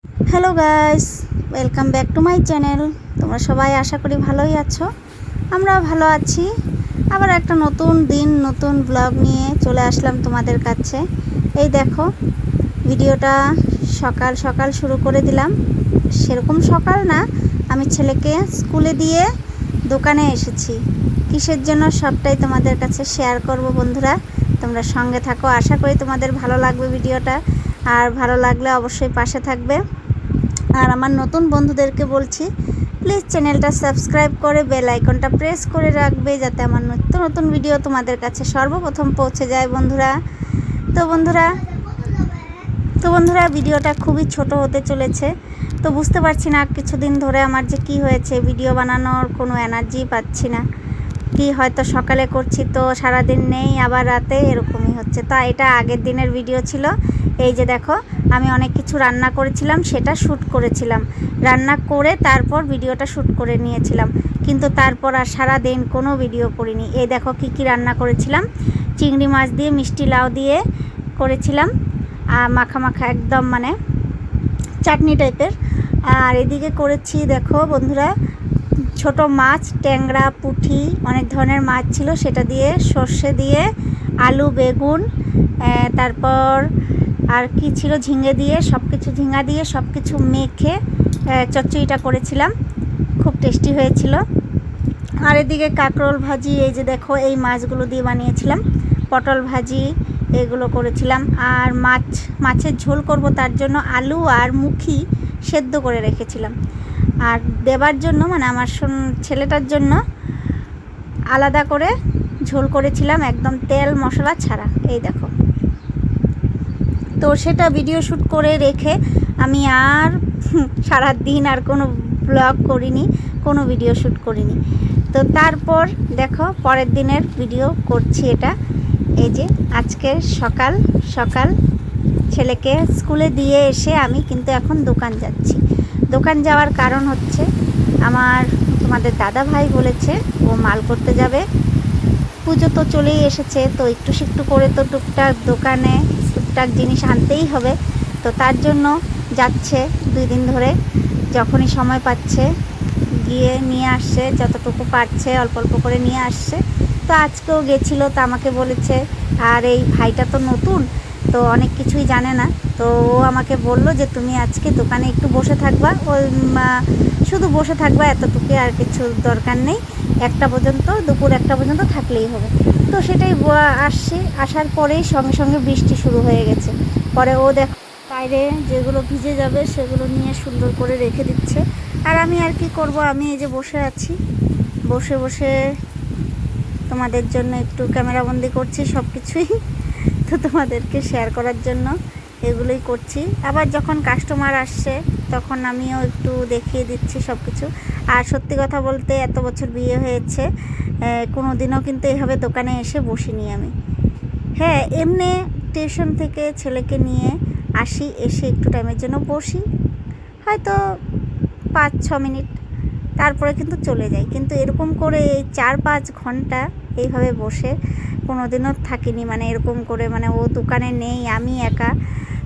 Hello guys, welcome back to my channel. তোমরা সবাই আশা করি ভালোই আছো, আমরাও ভালো আছি। আবার একটা নতুন দিন নতুন ব্লগ নিয়ে চলে আসলাম তোমাদের কাছে। এই দেখো, ভিডিওটা সকাল সকাল শুরু করে দিলাম। সেরকম সকাল না, আমি ছেলেকে স্কুলে দিয়ে দোকানে এসেছি। কিসের জন্য সবটাই তোমাদের কাছে শেয়ার করব বন্ধুরা, তোমরা সঙ্গে থাকো। আশা করি তোমাদের ভালো লাগবে ভিডিওটা, আর ভালো লাগলে অবশ্যই পাশে থাকবে। আর আমার নতুন বন্ধুদেরকে বলছি, প্লিজ চ্যানেলটা সাবস্ক্রাইব করে বেল আইকনটা প্রেস করে রাখবে, যাতে আমার নিত্য নতুন ভিডিও তোমাদের কাছে সর্বপ্রথম পৌঁছে যায় বন্ধুরা। তো বন্ধুরা ভিডিওটা খুবই ছোট হতে চলেছে। তো বুঝতে পারছি না কিছুদিন ধরে আমার যে কি হয়েছে, ভিডিও বানানোর কোনো এনার্জি পাচ্ছি না। কি হয়তো সকালে করছি তো সারাদিন নেই, আবার রাতে এরকমই হচ্ছে। তা এটা আগের দিনের ভিডিও ছিল। এই যে দেখো, আমি অনেক কিছু রান্না করেছিলাম, সেটা শ্যুট করেছিলাম। রান্না করে তারপর ভিডিওটা শ্যুট করে নিয়েছিলাম, কিন্তু তারপর আর সারাদিন কোনো ভিডিও করিনি। এই দেখো কি কি রান্না করেছিলাম। চিংড়ি মাছ দিয়ে মিষ্টি লাউ দিয়ে করেছিলাম, মাখা মাখা একদম, মানে চাটনি টাইপের। আর এদিকে করেছি দেখো বন্ধুরা, ছোট মাছ, ট্যাংরা, পুঁটি, অনেক ধরনের মাছ ছিল, সেটা দিয়ে সর্ষে দিয়ে আলু বেগুন, তারপর আর কি ছিল, ঝিঙে দিয়ে ঝিঙা দিয়ে সব কিছু মেখে চচ্চড়িটা করেছিলাম। খুব টেস্টি হয়েছিল। আর এদিকে কাঁকরোল ভাজি, এই যে দেখো এই মাছগুলো দিয়ে বানিয়েছিলাম। পটল ভাজি এগুলো করেছিলাম। আর মাছের ঝোল করব, তার জন্য আলু আর মুখি সেদ্ধ করে রেখেছিলাম। আর দেবার জন্য, মানে আমার ছেলেটার জন্য আলাদা করে ঝোল করেছিলাম, একদম তেল মশলা ছাড়া। এই দেখো, তো সেটা ভিডিও শ্যুট করে রেখে আমি আর সারা দিন আর কোনো ব্লগ করিনি, কোনো ভিডিও শ্যুট করিনি। তো তারপর দেখো পরের দিনের ভিডিও করছি এটা। এই যে আজকে সকাল সকাল ছেলেকে স্কুলে দিয়ে এসে আমি কিন্তু এখন দোকান যাচ্ছি। দোকান যাওয়ার কারণ হচ্ছে, তোমাদের দাদা ভাই বলেছে ও মাল করতে যাবে। পুজো তো চলেই এসেছে, তো একটু করে তো টুকটাক দোকানে টুকটাক জিনিস আনতেই হবে। তো তার জন্য যাচ্ছে 2 দিন ধরে, যখনই সময় পাচ্ছে গিয়ে নিয়ে আসছে, যতটুকু পারছে অল্প অল্প করে নিয়ে আসছে। তো আজকেও গেছিলো, তো আমাকে বলেছে, আর এই ভাইটা তো নতুন, তো অনেক কিছুই জানে না। তো ও আমাকে বললো যে তুমি আজকে দোকানে একটু বসে থাকবা, ওই শুধু বসে থাকবা, এতটুকু, আর কিছু দরকার নেই। দুপুর 1টা পর্যন্ত থাকলেই হবে। তো সেটাই আসার পরেই সঙ্গে সঙ্গে বৃষ্টি শুরু হয়ে গেছে। পরে ও দেখ বাইরে যেগুলো ভিজে যাবে সেগুলো নিয়ে সুন্দর করে রেখে দিচ্ছে। আর আমি আর কি করব, আমি এই যে বসে আছি, বসে বসে তোমাদের জন্য একটু ক্যামেরাবন্দি করছি সব কিছুই। তো তোমাদেরকে শেয়ার করার জন্য এগুলোই করছি। আবার যখন কাস্টমার আসছে তখন আমিও একটু দেখিয়ে দিচ্ছি সব কিছু। আর সত্যি কথা বলতে, এত বছর বিয়ে হয়েছে, কোনো দিনও কিন্তু এভাবে দোকানে এসে বসিনি আমি। হ্যাঁ, এমনি টিউশন থেকে ছেলেকে নিয়ে আসি, এসে একটু টাইমের জন্য বসি, হয়তো 5-6 মিনিট, তারপরে কিন্তু চলে যাই। কিন্তু এরকম করে এই 4-5 ঘন্টা এইভাবে বসে কোনো দিনও থাকিনি, মানে এরকম করে, মানে ও দোকানে নেই, আমি একা,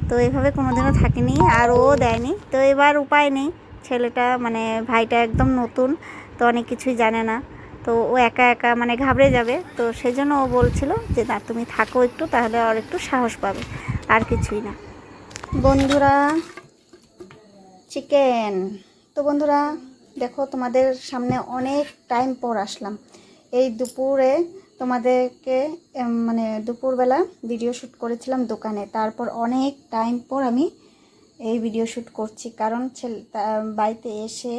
তো এইভাবে কোনো দিনও থাকিনি, আর ও দেয়নি। তো এবার উপায় নেই, ছেলেটা মানে ভাইটা একদম নতুন, তো অনেক কিছুই জানে না। তো ও একা একা মানে ঘাবড়ে যাবে, তো সেই জন্য ও বলছিল যে না তুমি থাকো একটু, তাহলে আর একটু সাহস পাবে, আর কিছুই না বন্ধুরা। চিকেন। তো বন্ধুরা দেখো, তোমাদের সামনে অনেক টাইম পর আসলাম। এই দুপুরে তোমাদেরকে মানে দুপুরবেলা ভিডিও শ্যুট করেছিলাম দোকানে, তারপর অনেক টাইম পর আমি এই ভিডিও শ্যুট করছি। কারণ বাড়িতে এসে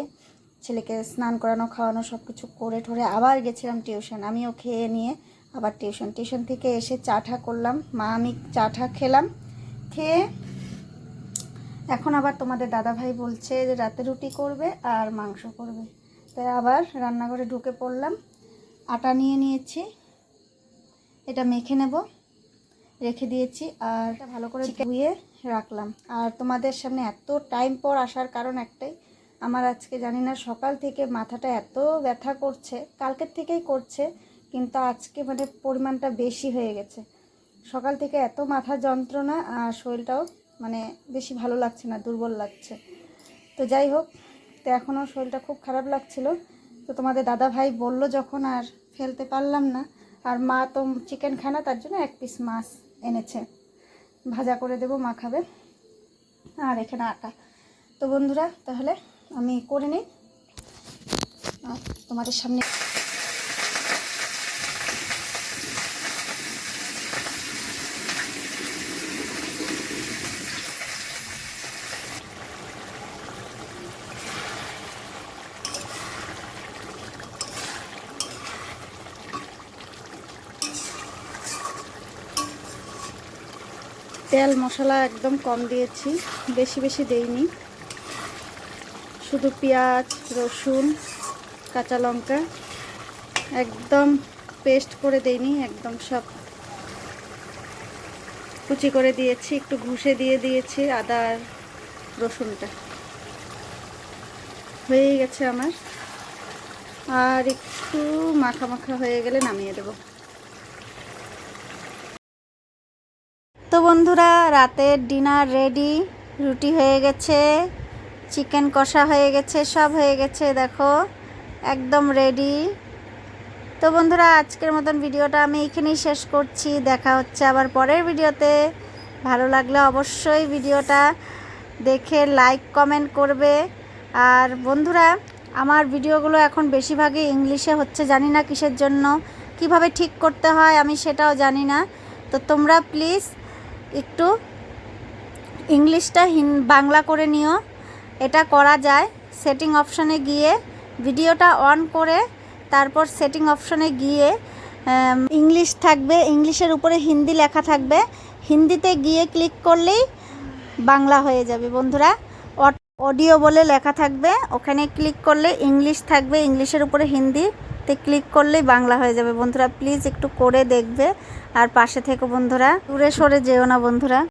ছেলেকে স্নান করানো, খাওয়ানো, সব কিছু করে ঠরে আবার গেছিলাম টিউশন। আমিও খেয়ে নিয়ে আবার টিউশন থেকে এসে চা ঠা করলাম, আমি চা ঠা খেলাম। খেয়ে এখন আবার তোমাদের দাদা ভাই বলছে যে রাতে রুটি করবে আর মাংস করবে, তাই আবার রান্নাঘরে ঢুকে পড়লাম। আটা নিয়ে নিয়েছি, এটা মেখে নেব, রেখে দিয়েছি। আর ভালো করে ধুয়ে রাখলাম। আর তোমাদের সামনে এত টাইম পর আসার কারণ একটাই, আমার আজকে জানি না সকাল থেকে মাথাটা এত ব্যথা করছে, কালকের থেকেই করছে, কিন্তু আজকে মানে পরিমাণটা বেশি হয়ে গেছে। সকাল থেকে এত মাথা যন্ত্রণা, আর শরীরটাও মানে বেশি ভালো লাগছে না, দুর্বল লাগছে। তো যাই হোক, তো এখনও শরীরটা খুব খারাপ লাগছিল। তো তোমাদের দাদা ভাই বললো যখন, আর ফেলতে পারলাম না। আর মা তো চিকেন খায় না, তার জন্য 1 পিস মাছ এনেছে, ভাজা করে দেবো, মা খাবে। আর এখানে আটা। তো বন্ধুরা তাহলে আমি করে নিই আর তোমাদের সামনে। তেল মশলা একদম কম দিয়েছি, বেশি বেশি দেইনি। শুধু পেঁয়াজ, রসুন, কাঁচা লঙ্কা একদম পেস্ট করে দেইনি, একদম সব কুচি করে দিয়েছি, একটু ঘষে দিয়ে দিয়েছি আদা আর রসুনটা। হয়ে গেছে আমার, আর একটু মাখা মাখা হয়ে গেলে নামিয়ে দেব। তো বন্ধুরা রাতের ডিনার রেডি, রুটি হয়ে গেছে, চিকেন কষা হয়ে গেছে, সব হয়ে গেছে, দেখো একদম রেডি। তো বন্ধুরা আজকের মতন ভিডিওটা আমি এখানেই শেষ করছি, দেখা হচ্ছে আবার পরের ভিডিওতে। ভালো লাগলে অবশ্যই ভিডিওটা দেখে লাইক কমেন্ট করবে। আর বন্ধুরা আমার ভিডিওগুলো এখন বেশিরভাগই ইংলিশে হচ্ছে, জানি না কিসের জন্য, কিভাবে ঠিক করতে হয় আমি সেটাও জানি না। তো তোমরা প্লিজ একটু ইংলিশটা বাংলা করে নিও। এটা করা যায়, সেটিং অপশানে গিয়ে ভিডিওটা অন করে তারপর সেটিং অপশানে গিয়ে ইংলিশ থাকবে, ইংলিশের উপরে হিন্দি লেখা থাকবে, হিন্দিতে গিয়ে ক্লিক করলেই বাংলা হয়ে যাবে বন্ধুরা। অডিও বলে লেখা থাকবে, ওখানে ক্লিক করলে ইংলিশ থাকবে, ইংলিশের উপরে হিন্দিতে ক্লিক করলেই বাংলা হয়ে যাবে বন্ধুরা। প্লিজ একটু করে দেখবে আর পাশে থেকো বন্ধুরা, দূরে সরে যেও না বন্ধুরা।